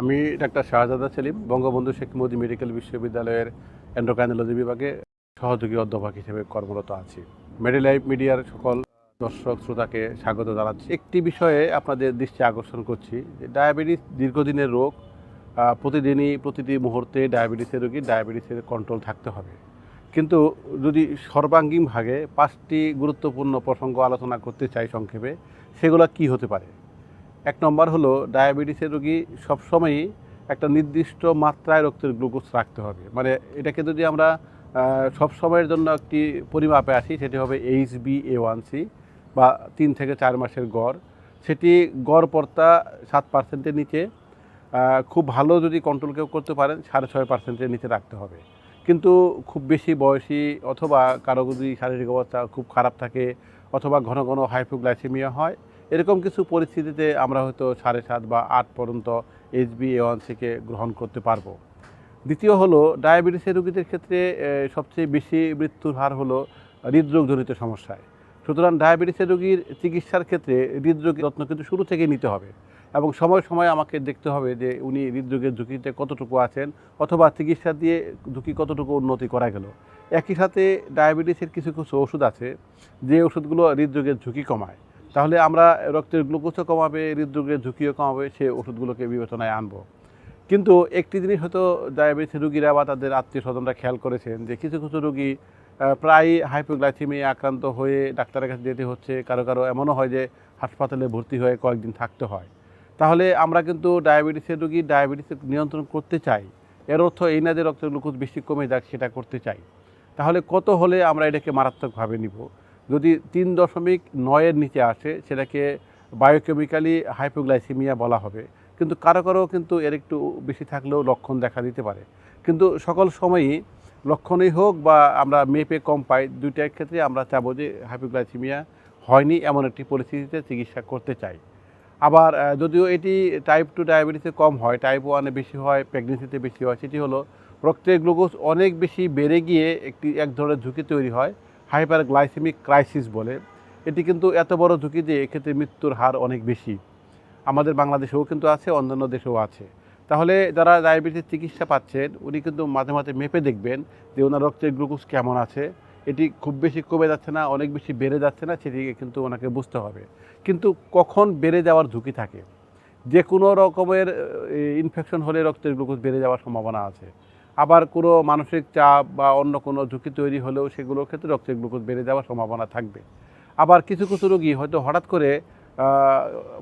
আমি ডাক্তার শাহজাদা সেলিম, বঙ্গবন্ধু শেখ মুজিব মেডিকেল বিশ্ববিদ্যালয়ের এন্ডোক্রাইনোলজি বিভাগে সহযোগী অধ্যাপক হিসেবে কর্মরত আছি। মেডিলাইফ মিডিয়ার সকল দর্শক শ্রোতাকে স্বাগত জানাচ্ছি। একটি বিষয়ে আপনাদের দৃষ্টি আকর্ষণ করছি যে ডায়াবেটিস দীর্ঘদিনের রোগ। প্রতিটি মুহূর্তে ডায়াবেটিসের রোগী ডায়াবেটিসের কন্ট্রোল থাকতে হবে। কিন্তু যদি সর্বাঙ্গীনভাবে 5টি গুরুত্বপূর্ণ প্রসঙ্গ আলোচনা করতে চাই সংক্ষেপে, সেগুলো কি হতে পারে? 1 নম্বর হলো ডায়াবেটিসের রোগী সবসময়ই একটা নির্দিষ্ট মাত্রায় রক্তের গ্লুকোজ রাখতে হবে। মানে এটাকে যদি আমরা সব সময়ের জন্য একটি পরিমাপে আসি, সেটি হবে HbA1c বা 3 থেকে 4 মাসের গড়। সেটি গড় পড়তা 7%-এর নিচে, খুব ভালো যদি কন্ট্রোল কেউ করতে পারেন 6.5%-এর নিচে রাখতে হবে। কিন্তু খুব বেশি বয়সী অথবা কারো যদি শারীরিক অবস্থা খুব খারাপ থাকে অথবা ঘন ঘন হাইপোগ্লাইসেমিয়া হয়, এরকম কিছু পরিস্থিতিতে আমরা হয়তো 7.5 বা 8 পর্যন্ত HbA1c-কে গ্রহণ করতে পারবো। দ্বিতীয় হলো ডায়াবেটিসের রোগীদের ক্ষেত্রে সবচেয়ে বেশি মৃত্যুর হার হলো হৃদরোগজনিত সমস্যায়। সুতরাং ডায়াবেটিসের রোগীর চিকিৎসার ক্ষেত্রে হৃদরোগের যত্ন কিন্তু শুরু থেকেই নিতে হবে এবং সময় সময় আমাকে দেখতে হবে যে উনি হৃদরোগের ঝুঁকিতে কতটুকু আছেন অথবা চিকিৎসা দিয়ে ঝুঁকি কতটুকু উন্নতি করা গেল। একই সাথে ডায়াবেটিসের কিছু কিছু ওষুধ আছে যে ওষুধগুলো হৃদরোগের ঝুঁকি কমায়। তাহলে আমরা রক্তের গ্লুকোজও কমাবে, হৃদরোগের ঝুঁকিও কমাবে, সেই ওষুধগুলোকে বিবেচনায় আনবো। কিন্তু একটি জিনিস হয়তো ডায়াবেটিস রোগীরা বা তাদের আত্মীয় স্বজনরা খেয়াল করেছেন যে কিছু কিছু রোগী প্রায়ই হাইপোগ্লাইসেমিয়া আক্রান্ত হয়ে ডাক্তারের কাছে যেতে হচ্ছে, কারো কারো এমনও হয় যে হাসপাতালে ভর্তি হয়ে কয়েকদিন থাকতে হয়। তাহলে আমরা কিন্তু ডায়াবেটিসের রোগী ডায়াবেটিস নিয়ন্ত্রণ করতে চাই, এর অর্থ এই না যে রক্তের গ্লুকোজ বেশি কমে যাক, সেটা করতে চাই। তাহলে কত হলে আমরা এটাকে মারাত্মকভাবে নিব? যদি 3.9-এর নিচে আসে সেটাকে বায়োকেমিক্যালি হাইপোগ্লাইসেমিয়া বলা হবে। কিন্তু কারো কারো কিন্তু এর একটু বেশি থাকলেও লক্ষণ দেখা দিতে পারে। কিন্তু সকল সময়ই লক্ষণই হোক বা আমরা মেপে কম পাই, দুইটার ক্ষেত্রে আমরা চাবো যে হাইপোগ্লাইসেমিয়া হয়নি এমন একটি পরিস্থিতিতে চিকিৎসা করতে চাই। আবার যদিও এটি টাইপ 2 ডায়াবেটিসে কম হয়, টাইপ 1-এ বেশি হয়, প্রেগনেন্সিতে বেশি হয়, সেটি হলো রক্তের গ্লুকোজ অনেক বেশি বেড়ে গিয়ে এক ধরনের ঝুঁকি তৈরি হয়, হাইপারগ্লাইসেমিক ক্রাইসিস বলে। এটি কিন্তু এত বড় ঝুঁকি যে এক্ষেত্রে মৃত্যুর হার অনেক বেশি। আমাদের বাংলাদেশেও কিন্তু আছে, অন্যান্য দেশেও আছে। তাহলে যারা ডায়াবেটিস চিকিৎসা পাচ্ছেন উনি কিন্তু মাঝে মাঝে মেপে দেখবেন যে ওনার রক্তের গ্লুকোজ কেমন আছে। এটি খুব বেশি কমে যাচ্ছে না, অনেক বেশি বেড়ে যাচ্ছে না, সেটিকে কিন্তু ওনাকে বুঝতে হবে। কিন্তু কখন বেড়ে যাওয়ার ঝুঁকি থাকে? যে কোনো রকমের ইনফেকশন হলে রক্তের গ্লুকোজ বেড়ে যাওয়ার সম্ভাবনা আছে। আবার কোনো মানসিক চাপ বা অন্য কোনো ঝুঁকি তৈরি হলেও সেগুলোর ক্ষেত্রে রক্তের গ্লুকোজ বেড়ে যাওয়ার সম্ভাবনা থাকবে। আবার কিছু কিছু রোগী হয়তো হঠাৎ করে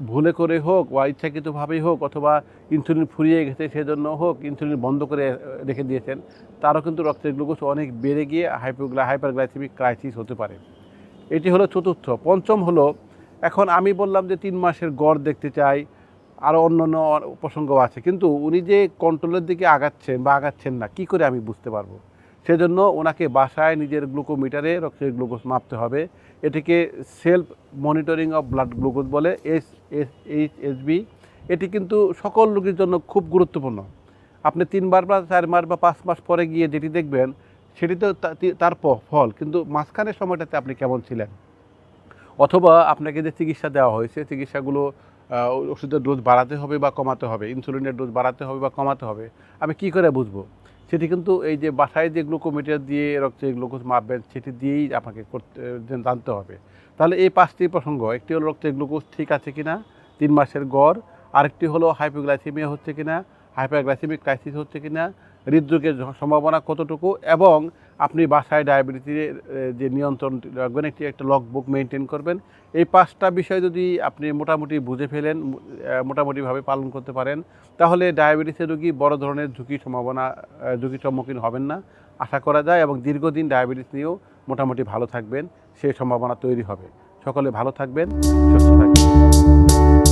ভুলে করে হোক বা ইচ্ছাকৃতভাবেই হোক অথবা ইনসুলিন ফুরিয়ে গেছে সেজন্য হোক, ইনসুলিন বন্ধ করে রেখে দিয়েছেন, তারও কিন্তু রক্তের গ্লুকোজ অনেক বেড়ে গিয়ে হাইপারগ্লাইসেমিক ক্রাইসিস হতে পারে। এটি হলো চতুর্থ। পঞ্চম হলো, এখন আমি বললাম যে 3 মাসের গড় দেখতে চাই, আরও অন্যান্য প্রসঙ্গ আছে, কিন্তু উনি যে কন্ট্রোলের দিকে আগাচ্ছেন বা আগাচ্ছেন না কী করে আমি বুঝতে পারবো? সেজন্য ওনাকে বাসায় নিজের গ্লুকোমিটারে রক্তের গ্লুকোজ মাপতে হবে। এটিকে self monitoring of blood glucose বলে, SHB। এটি কিন্তু সকল রোগীর জন্য খুব গুরুত্বপূর্ণ। আপনি 3 বার বা 4 মাস বা 5 মাস পরে গিয়ে যেটি দেখবেন সেটি তো তার ফল, কিন্তু মাঝখানের সময়টাতে আপনি কেমন ছিলেন? অথবা আপনাকে যে চিকিৎসা দেওয়া হয়েছে, চিকিৎসাগুলো ওষুধের ডোজ বাড়াতে হবে বা কমাতে হবে, ইনসুলিনের ডোজ বাড়াতে হবে বা কমাতে হবে, আমি কী করে বুঝবো? সেটি কিন্তু এই যে বাসায় যে গ্লুকোমিটার দিয়ে রক্তের গ্লুকোজ মাপবেন সেটি দিয়েই আপনাকে জানতে হবে। তাহলে এই 5টি প্রসঙ্গ, একটি হলো রক্তের গ্লুকোজ ঠিক আছে কিনা, 3 মাসের গড়, আরেকটি হলো হাইপোগ্লাইসেমিয়া হচ্ছে কিনা, হাইপারগ্লাইসেমিক ক্রাইসিস হচ্ছে কিনা, হৃদরোগের সম্ভাবনা কতটুকু, এবং আপনি বাসায় ডায়াবেটিসের যে নিয়ন্ত্রণ রাখবেন একটা লগ বুক মেনটেন করবেন। এই 5টা বিষয় যদি আপনি মোটামুটি বুঝে ফেলেন, মোটামুটিভাবে পালন করতে পারেন, তাহলে ডায়াবেটিসের রোগী বড় ধরনের ঝুঁকির সম্মুখীন হবেন না আশা করা যায়, এবং দীর্ঘদিন ডায়াবেটিস নিয়েও মোটামুটি ভালো থাকবেন, সেই সম্ভাবনা তৈরি হবে। সকলে ভালো থাকবেন, সুস্থ থাকবেন।